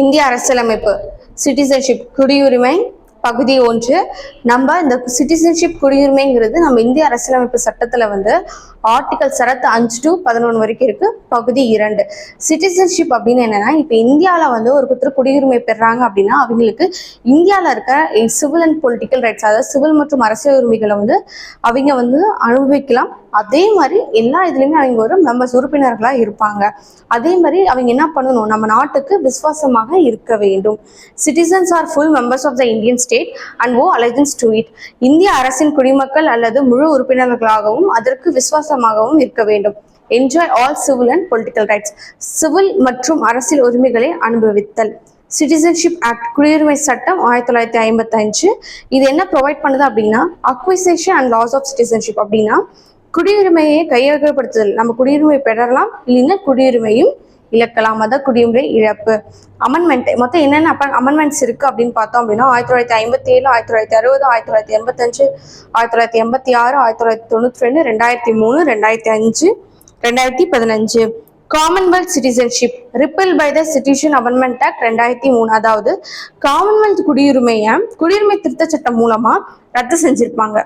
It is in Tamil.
இந்திய அரசியலமைப்பு சிட்டிசன்ஷிப் குடியுரிமை பகுதி 1. நம்ம இந்த சிட்டிசன்ஷிப் குடியுரிமைங்கிறது நம்ம இந்திய அரசியலமைப்பு சட்டத்துல ஆர்டிகல் சரத்து 5 to 11 வரைக்கும் இருக்கு. பகுதி 2 சிட்டிசன்ஷிப் அப்படின்னு என்னன்னா, இப்ப இந்தியாவில ஒரு குடியுரிமை பெறாங்க அப்படின்னா அவங்களுக்கு இந்தியாவில இருக்க சிவில் அண்ட் பொலிட்டிக்கல் ரைட்ஸ், அதாவது சிவில் மற்றும் அரசியல் உரிமைகளை அவங்க அனுபவிக்கலாம். அதே மாதிரி எல்லா இதுலயுமே அவங்க ஒரு மெம்பர்ஸ் உறுப்பினர்களா இருப்பாங்க. அதே மாதிரி அவங்க என்ன பண்ணணும், நம்ம நாட்டுக்கு விசுவாசமாக இருக்க வேண்டும். Citizens are full members of the Indian state and owe allegiance to it. இந்திய அரசின் குடிமக்கள் அல்லது முழு உறுப்பினர்களாகவும் அதற்கு விசுவாசமாகவும் இருக்க வேண்டும். Enjoy all civil and political rights. Civil மற்றும் அரசியல் உரிமைகளை அனுபவித்தல். சிட்டிசன்ஷிப் ஆக்ட் குடியுரிமை சட்டம் 1955 இது என்ன ப்ரொவைட் பண்ணுது அப்படின்னா, acquisition and loss of citizenship அப்படின்னா குடியுரிமையை கையகப்படுத்துதல். நம்ம குடியுரிமை பெறலாம், இல்லைன்னா குடியுரிமையும் இழக்கலாம். அதான் குடியுரிமை இழப்பு. அமெண்ட்மெண்ட் மொத்தம் என்னென்ன அமெண்ட்மெண்ட்ஸ் இருக்கு அப்படின்னு பார்த்தோம் அப்படின்னா 1957, 1960, 1985, 1986, 1992, 2003, 2005, 2015. Commonwealth citizenship repeal by the citizen amendment act 2003. அதாவது காமன்வெல்த் குடியுரிமை திருத்த சட்டம் மூலமா ரத்து செஞ்சிருப்பாங்க.